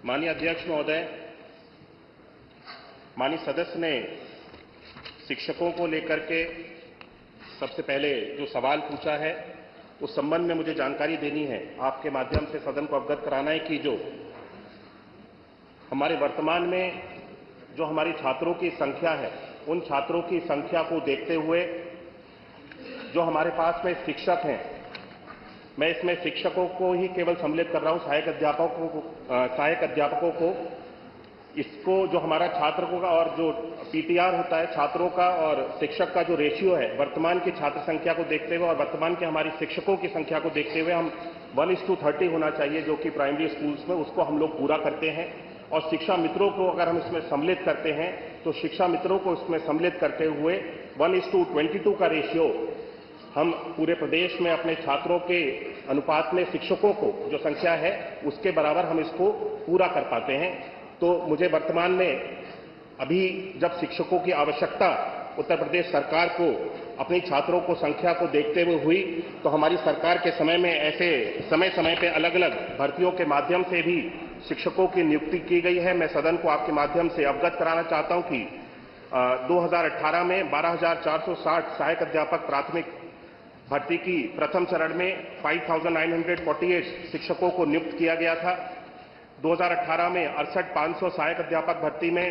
माननीय अध्यक्ष महोदय, माननीय सदस्य ने शिक्षकों को लेकर के सबसे पहले जो सवाल पूछा है उस संबंध में मुझे जानकारी देनी है, आपके माध्यम से सदन को अवगत कराना है कि जो हमारे वर्तमान में जो हमारी छात्रों की संख्या है, उन छात्रों की संख्या को देखते हुए जो हमारे पास में शिक्षक हैं, मैं इसमें शिक्षकों को ही केवल सम्मिलित कर रहा हूं, सहायक अध्यापकों को इसको जो हमारा छात्रों का और जो पीटीआर होता है छात्रों का और शिक्षक का जो रेशियो है, वर्तमान की छात्र संख्या को देखते हुए और वर्तमान के हमारी शिक्षकों की संख्या को देखते हुए हम 1:30 होना चाहिए, जो कि प्राइमरी स्कूल्स में उसको हम लोग पूरा करते हैं। और शिक्षा मित्रों को अगर हम इसमें सम्मिलित करते हैं तो शिक्षा मित्रों को इसमें सम्मिलित करते हुए 1:22 का रेशियो हम पूरे प्रदेश में अपने छात्रों के अनुपात में शिक्षकों को जो संख्या है उसके बराबर हम इसको पूरा कर पाते हैं। तो मुझे वर्तमान में अभी जब शिक्षकों की आवश्यकता उत्तर प्रदेश सरकार को अपनी छात्रों को संख्या को देखते हुए हुई, तो हमारी सरकार के समय में ऐसे समय समय पे अलग अलग भर्तियों के माध्यम से भी शिक्षकों की नियुक्ति की गई है। मैं सदन को आपके माध्यम से अवगत कराना चाहता हूं कि 2018 में 12,460 सहायक अध्यापक प्राथमिक भर्ती की प्रथम चरण में 5,948 शिक्षकों को नियुक्त किया गया था। 2018 में 68,500 सहायक अध्यापक भर्ती में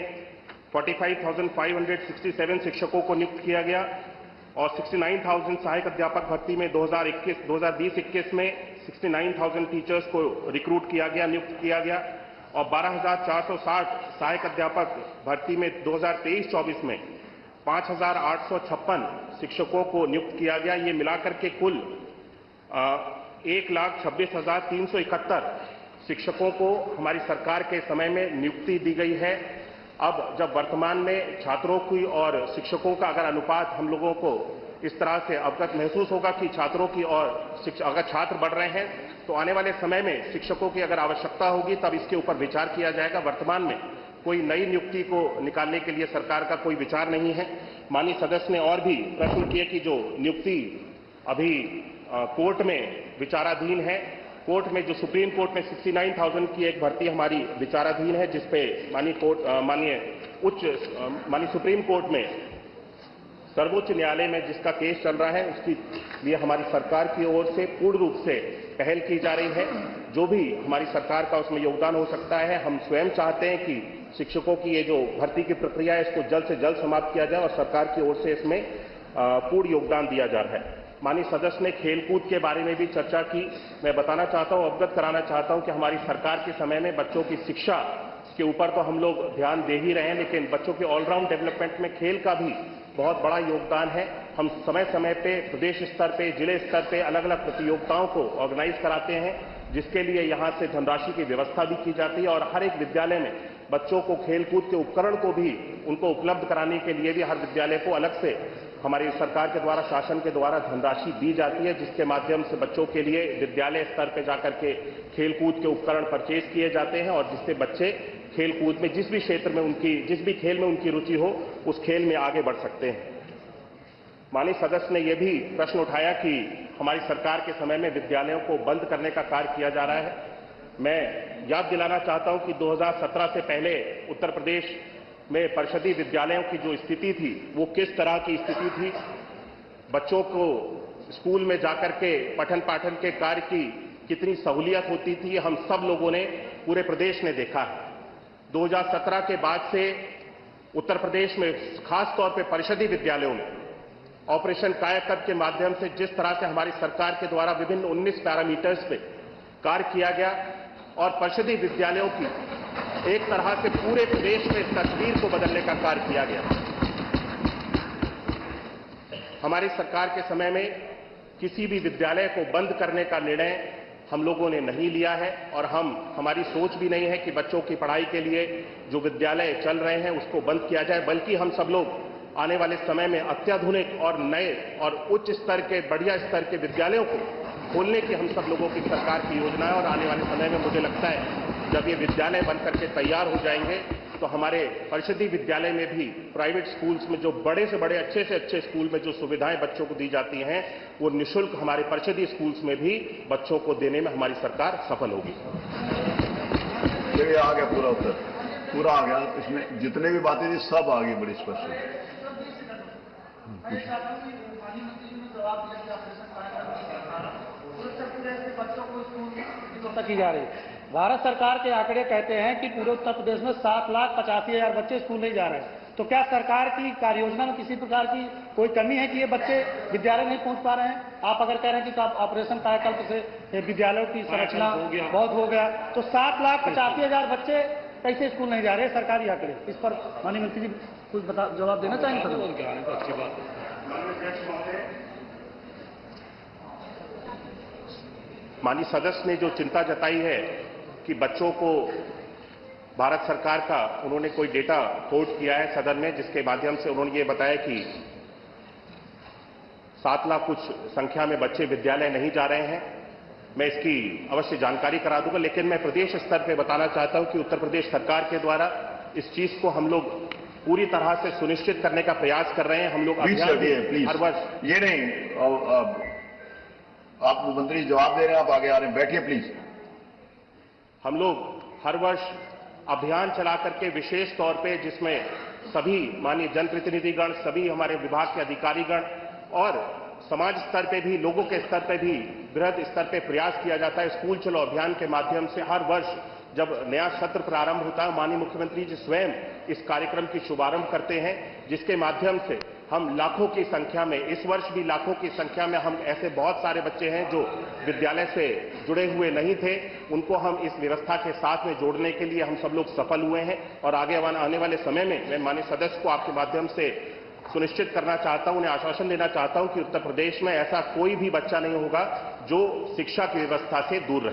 45,567 शिक्षकों को नियुक्त किया गया और 69,000 सहायक अध्यापक भर्ती में 2020-21 में 69,000 टीचर्स को रिक्रूट किया गया, नियुक्त किया गया और 12,460 सहायक अध्यापक भर्ती में 2023-24 में 5,856 शिक्षकों को नियुक्त किया गया। ये मिलाकर के कुल 1,26,371 शिक्षकों को हमारी सरकार के समय में नियुक्ति दी गई है। अब जब वर्तमान में छात्रों की और शिक्षकों का अगर अनुपात हम लोगों को इस तरह से अवगत महसूस होगा कि छात्रों की और अगर छात्र बढ़ रहे हैं तो आने वाले समय में शिक्षकों की अगर आवश्यकता होगी तब इसके ऊपर विचार किया जाएगा। वर्तमान में कोई नई नियुक्ति को निकालने के लिए सरकार का कोई विचार नहीं है। माननीय सदस्य ने और भी प्रश्न किए कि जो नियुक्ति अभी कोर्ट में विचाराधीन है, कोर्ट में जो सुप्रीम कोर्ट में 69,000 की एक भर्ती हमारी विचाराधीन है, जिसपे माननीय सुप्रीम कोर्ट में सर्वोच्च न्यायालय में जिसका केस चल रहा है, उसके लिए हमारी सरकार की ओर से पूर्ण रूप से पहल की जा रही है। जो भी हमारी सरकार का उसमें योगदान हो सकता है, हम स्वयं चाहते हैं कि शिक्षकों की ये जो भर्ती की प्रक्रिया है इसको जल्द से जल्द समाप्त किया जाए और सरकार की ओर से इसमें पूर्ण योगदान दिया जा रहा है। माननीय सदस्य ने खेलकूद के बारे में भी चर्चा की। मैं बताना चाहता हूं, अवगत कराना चाहता हूं कि हमारी सरकार के समय में बच्चों की शिक्षा के ऊपर तो हम लोग ध्यान दे ही रहे हैं, लेकिन बच्चों के ऑलराउंड डेवलपमेंट में खेल का भी बहुत बड़ा योगदान है। हम समय समय पे प्रदेश स्तर पे, जिले स्तर पे अलग अलग प्रतियोगिताओं को ऑर्गेनाइज कराते हैं, जिसके लिए यहां से धनराशि की व्यवस्था भी की जाती है और हर एक विद्यालय में बच्चों को खेलकूद के उपकरण को भी उनको उपलब्ध कराने के लिए भी हर विद्यालय को अलग से हमारी सरकार के द्वारा, शासन के द्वारा धनराशि दी जाती है, जिसके माध्यम से बच्चों के लिए विद्यालय स्तर पर जाकर के खेलकूद के उपकरण परचेज किए जाते हैं और जिससे बच्चे खेलकूद में जिस भी क्षेत्र में जिस भी खेल में उनकी रुचि हो उस खेल में आगे बढ़ सकते हैं। माननीय सदस्य ने यह भी प्रश्न उठाया कि हमारी सरकार के समय में विद्यालयों को बंद करने का कार्य किया जा रहा है। मैं याद दिलाना चाहता हूं कि 2017 से पहले उत्तर प्रदेश में परिषदीय विद्यालयों की जो स्थिति थी वो किस तरह की स्थिति थी। बच्चों को स्कूल में जाकर के पठन पाठन के कार्य की कितनी सहूलियत होती थी, हम सब लोगों ने, पूरे प्रदेश ने देखा है। 2017 के बाद से उत्तर प्रदेश में खास तौर पर परिषदीय विद्यालयों में ऑपरेशन कायाकल्प के माध्यम से जिस तरह से हमारी सरकार के द्वारा विभिन्न 19 पैरामीटर्स पे कार्य किया गया और परिषदीय विद्यालयों की एक तरह से पूरे प्रदेश में तस्वीर को बदलने का कार्य किया गया। हमारी सरकार के समय में किसी भी विद्यालय को बंद करने का निर्णय हम लोगों ने नहीं लिया है और हमारी सोच भी नहीं है कि बच्चों की पढ़ाई के लिए जो विद्यालय चल रहे हैं उसको बंद किया जाए, बल्कि हम सब लोग आने वाले समय में अत्याधुनिक और नए और उच्च स्तर के, बढ़िया स्तर के विद्यालयों को खोलने की हम सब लोगों की सरकार की योजना है। और आने वाले समय में मुझे लगता है जब ये विद्यालय बन करके तैयार हो जाएंगे तो हमारे परिषदीय विद्यालय में भी प्राइवेट स्कूल्स में जो बड़े से बड़े, अच्छे से अच्छे स्कूल में जो सुविधाएं बच्चों को दी जाती हैं वो निःशुल्क हमारे परिषदीय स्कूल्स में भी बच्चों को देने में हमारी सरकार सफल होगी। ये आ गया पूरा उत्तर, पूरा आ गया। इसमें जितने भी बातें थी सब आ गई बड़ी स्पष्ट। की जा रही भारत सरकार के आंकड़े कहते हैं कि पूरे उत्तर प्रदेश में 7,85,000 बच्चे स्कूल नहीं जा रहे हैं। तो क्या सरकार की कार्ययोजना में किसी प्रकार की कोई कमी है कि ये बच्चे विद्यालय नहीं पहुंच पा रहे हैं? आप अगर कह रहे हैं कि ऑपरेशन कायाकल्प से विद्यालयों की संरचना बहुत हो गया, तो 7,85,000 बच्चे कैसे स्कूल नहीं जा रहे? सरकारी आंकड़े, इस पर माननीय मंत्री जी कुछ जवाब देना चाहेंगे? माननीय सदस्य ने जो चिंता जताई है कि बच्चों को भारत सरकार का उन्होंने कोई डेटा कोट किया है सदन में, जिसके माध्यम से उन्होंने ये बताया कि 7 लाख कुछ संख्या में बच्चे विद्यालय नहीं जा रहे हैं। मैं इसकी अवश्य जानकारी करा दूंगा, लेकिन मैं प्रदेश स्तर पर बताना चाहता हूं कि उत्तर प्रदेश सरकार के द्वारा इस चीज को हम लोग पूरी तरह से सुनिश्चित करने का प्रयास कर रहे हैं। हम लोग हर वर्ष ये नहीं, आप मंत्री जवाब दे रहे हैं, आप आगे आ रहे हैं, बैठिए प्लीज। हम लोग हर वर्ष अभियान चला करके विशेष तौर पे, जिसमें सभी माननीय जनप्रतिनिधिगण, सभी हमारे विभाग के अधिकारीगण और समाज स्तर पे भी, लोगों के स्तर पे भी बृहद स्तर पे प्रयास किया जाता है। स्कूल चलो अभियान के माध्यम से हर वर्ष जब नया सत्र प्रारंभ होता है, माननीय मुख्यमंत्री जी स्वयं इस कार्यक्रम की शुभारंभ करते हैं, जिसके माध्यम से हम लाखों की संख्या में, इस वर्ष भी लाखों की संख्या में, हम ऐसे बहुत सारे बच्चे हैं जो विद्यालय से जुड़े हुए नहीं थे, उनको हम इस व्यवस्था के साथ में जोड़ने के लिए हम सब लोग सफल हुए हैं। और आगे आने वाले समय में मैं माननीय सदस्य को आपके माध्यम से सुनिश्चित करना चाहता हूं, उन्हें आश्वासन देना चाहता हूं कि उत्तर प्रदेश में ऐसा कोई भी बच्चा नहीं होगा जो शिक्षा की व्यवस्था से दूर रहे।